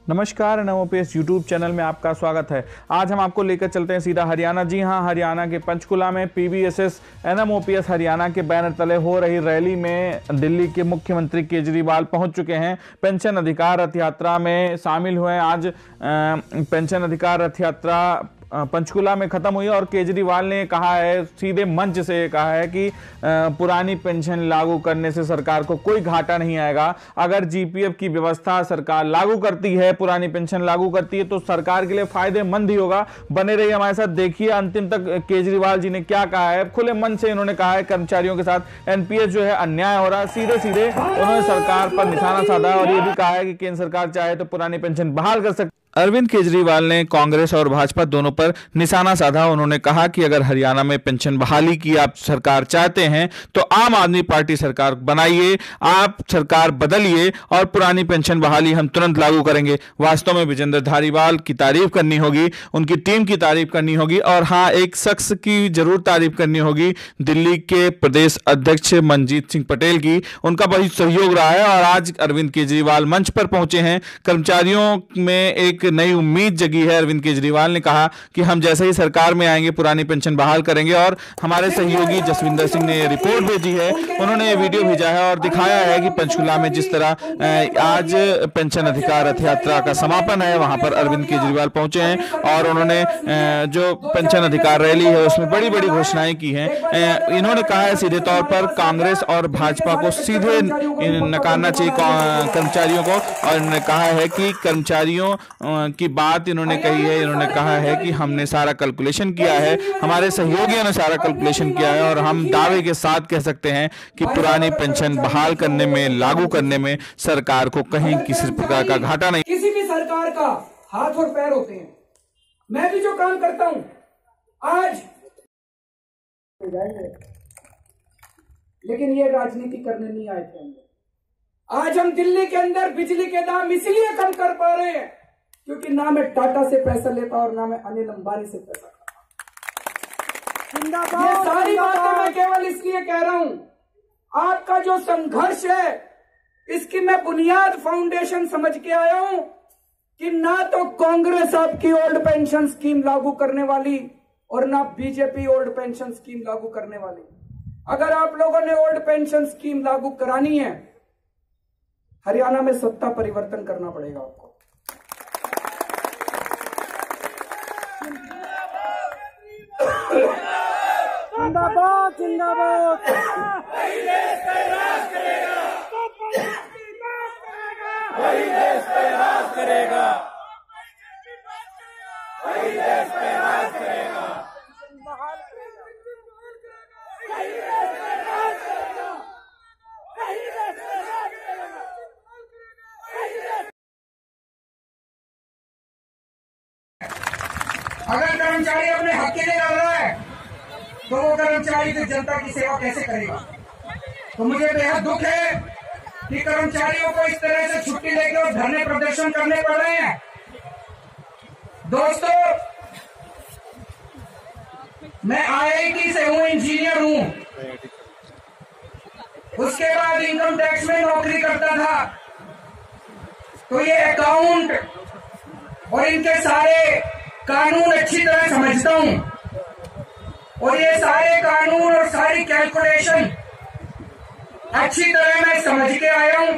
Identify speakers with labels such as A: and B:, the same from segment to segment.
A: नमस्कार, NMOPS YouTube channel में आपका स्वागत है। आज हम आपको लेकर चलते हैं सीधा हरियाणा। जी हां, हरियाणा के पंचकुला में PBSS NMOPS हरियाणा के बैनर तले हो रही रैली में दिल्ली के मुख्यमंत्री केजरीवाल पहुंच चुके हैं। पेंशन अधिकार रथ यात्रा में शामिल हुए। आज पेंशन अधिकार रथ यात्रा पंचकुला में खत्म हुई और केजरीवाल ने कहा है, सीधे मंच से कहा है कि पुरानी पेंशन लागू करने से सरकार को कोई घाटा नहीं आएगा। अगर GPF की व्यवस्था सरकार लागू करती है, पुरानी पेंशन लागू करती है, तो सरकार के लिए फायदेमंद ही होगा। बने रहिए हमारे साथ, देखिए अंतिम तक केजरीवाल जी ने क्या कहा है। खुले मन से इन्होंने कहा है कर्मचारियों के साथ NPS जो है अन्याय हो रहा है। सीधे सीधे उन्होंने सरकार पर निशाना साधा और ये भी कहा है कि केंद्र सरकार चाहे तो पुरानी पेंशन बहाल कर सकती। अरविंद केजरीवाल ने कांग्रेस और भाजपा दोनों पर निशाना साधा। उन्होंने कहा कि अगर हरियाणा में पेंशन बहाली की आप सरकार चाहते हैं तो आम आदमी पार्टी सरकार बनाइए, आप सरकार बदलिए और पुरानी पेंशन बहाली हम तुरंत लागू करेंगे। वास्तव में विजेंद्र धारीवाल की तारीफ करनी होगी, उनकी टीम की तारीफ करनी होगी और हाँ, एक शख्स की जरूर तारीफ करनी होगी, दिल्ली के प्रदेश अध्यक्ष मनजीत सिंह पटेल की। उनका बहुत सहयोग रहा है और आज अरविंद केजरीवाल मंच पर पहुंचे हैं। कर्मचारियों में एक नई उम्मीद जगी है। अरविंद केजरीवाल ने कहा कि हम जैसे ही सरकार में आएंगे पुरानी पेंशन बहाल करेंगे। और हमारे सहयोगी जसविंदर सिंह ने रिपोर्ट भेजी है, उन्होंने ये वीडियो भेजा है और दिखाया है कि पंचकुला में जिस तरह आज पेंशन अधिकार रथ यात्रा का समापन है, वहां पर अरविंद केजरीवाल पहुंचे हैं और उन्होंने जो पेंशन अधिकार रैली है उसमें बड़ी बड़ी घोषणाएं की हैं। इन्होंने कहा है सीधे तौर पर कांग्रेस और भाजपा को सीधे नकारना चाहिए कर्मचारियों को, और इन्होंने कहा है कि कर्मचारियों की बात इन्होंने कही है। इन्होंने कहा है कि हमने सारा कैलकुलेशन किया है, हमारे सहयोगियों ने सारा कैलकुलेशन किया है और हम दावे के साथ कह सकते हैं कि पुरानी पेंशन बहाल करने में, लागू करने में सरकार को कहीं किसी प्रकार का घाटा नहीं।
B: किसी भी सरकार का हाथ और पैर होते हैं। मैं भी जो काम करता हूं आज, लेकिन ये राजनीति करने नहीं आए थे। आज हम दिल्ली के अंदर बिजली के दाम इसलिए कम कर पा रहे हैं क्योंकि ना मैं टाटा से पैसा लेता और ना मैं अनिल अंबानी से पैसा खाता। ये सारी बातें मैं केवल इसलिए कह रहा हूं, आपका जो संघर्ष है इसकी मैं बुनियाद फाउंडेशन समझ के आया हूं कि ना तो कांग्रेस आपकी ओल्ड पेंशन स्कीम लागू करने वाली और ना बीजेपी ओल्ड पेंशन स्कीम लागू करने वाली। अगर आप लोगों ने ओल्ड पेंशन स्कीम लागू करानी है, हरियाणा में सत्ता परिवर्तन करना पड़ेगा आपको।
C: जिंदाबाद जिंदाबाद।
B: वही देश पे राज करेगा, वही देश पे राज करेगा, वही देश पे राज करेगा, अगर कर्मचारी अपने हक के लिए लड़ रहा है तो वो कर्मचारी फिर जनता की सेवा कैसे करेगा? तो मुझे बेहद दुख है कि कर्मचारियों को इस तरह से छुट्टी लेकर और धरने प्रदर्शन करने पड़ रहे हैं। दोस्तों, मैं IIT से हूं, इंजीनियर हूं, उसके बाद इनकम टैक्स में नौकरी करता था। तो ये अकाउंट और इनके सारे कानून अच्छी तरह समझता हूं और ये सारे कानून और सारी कैलकुलेशन अच्छी तरह मैं समझ के आया हूं।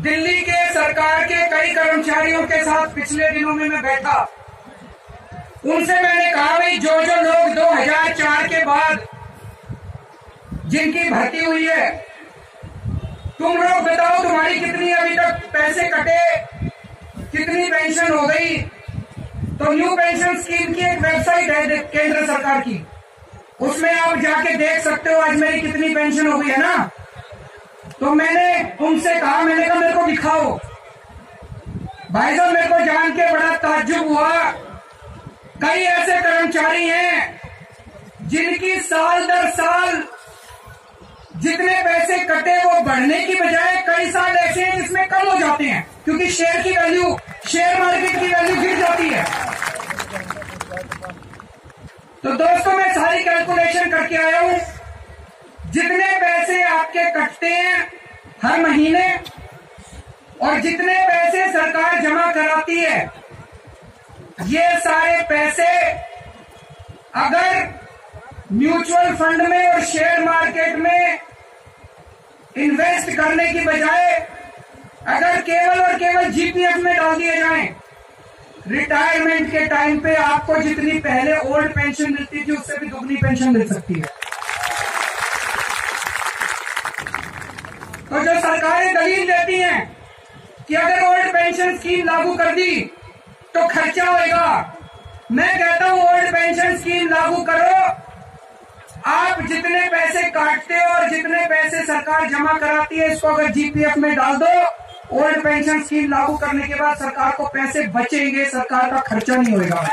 B: दिल्ली के सरकार के कई कर्मचारियों के साथ पिछले दिनों में मैं बैठा, उनसे मैंने कहा, भाई जो लोग 2004 के बाद जिनकी भर्ती हुई है, तुम लोग बताओ तुम्हारी कितनी अभी तक पैसे कटे, कितनी पेंशन हो गई। तो न्यू पेंशन स्कीम की एक वेबसाइट है केंद्र सरकार की, उसमें आप जाके देख सकते हो आज मेरी कितनी पेंशन हो गई है ना। तो मैंने उनसे कहा, मैंने कहा मेरे को दिखाओ। भाई साहब, मेरे को जान के बड़ा ताज्जुब हुआ, कई ऐसे कर्मचारी हैं जिनकी साल दर साल जितने पैसे कटे वो बढ़ने की बजाय कई साल ऐसे हैं जिसमें कम हो जाते हैं, क्योंकि शेयर की वैल्यू, शेयर मार्केट की वैल्यू गिर जाती है। तो दोस्तों, मैं सारी कैलकुलेशन करके आया हूं, जितने पैसे आपके कटते हैं हर महीने और जितने पैसे सरकार जमा कराती है, ये सारे पैसे अगर म्यूचुअल फंड में और शेयर मार्केट में इन्वेस्ट करने की बजाय अगर केवल और केवल जीपीएफ में डाल दिए जाएं, रिटायरमेंट के टाइम पे आपको जितनी पहले ओल्ड पेंशन मिलती थी उससे भी दुगनी पेंशन मिल सकती है। तो जो सरकारें दलील देती हैं कि अगर ओल्ड पेंशन स्कीम लागू कर दी तो खर्चा होएगा, मैं कहता हूं ओल्ड पेंशन स्कीम लागू करो। आप जितने पैसे काटते हो और जितने पैसे सरकार जमा कराती है इसको अगर जीपीएफ में डाल दो, ओल्ड पेंशन स्कीम लागू करने के बाद सरकार को पैसे बचेंगे, सरकार का खर्चा नहीं होगा।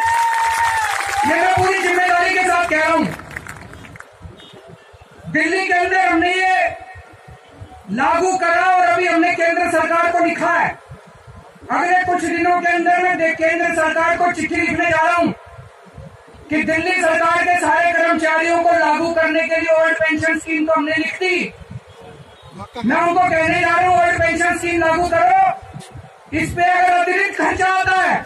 B: ये मैं पूरी जिम्मेदारी के साथ कह रहा हूं। दिल्ली के अंदर हमने ये लागू करा और अभी हमने केंद्र सरकार को लिखा है। अगले कुछ दिनों के अंदर मैं केंद्र सरकार को चिट्ठी लिखने जा रहा हूं कि दिल्ली सरकार के सारे कर्मचारियों को लागू करने के लिए ओल्ड पेंशन स्कीम तो हमने लिख दी, मैं उनको कहने जा रहा हूं ओल्ड पेंशन स्कीम लागू करो। इस पे अगर अतिरिक्त खर्चा आता है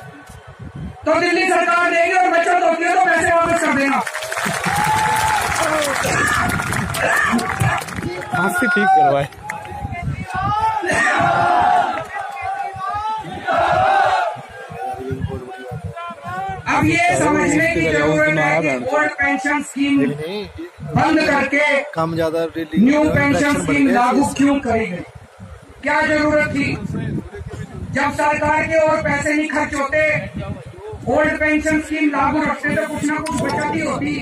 B: तो दिल्ली सरकार देगी और बचत होती है तो पैसे वापस कर देना।
C: हाथ से ठीक करवाए।
B: अब ये समझने की जरूरत है कि ओल्ड पेंशन स्कीम बंद करके
C: कम ज्यादा
B: न्यू पेंशन स्कीम लागू क्यों करी गई, क्या जरूरत थी? जब सरकार के और पैसे नहीं खर्च होते, ओल्ड पेंशन स्कीम लागू रखते तो कुछ ना कुछ बचत ही होती।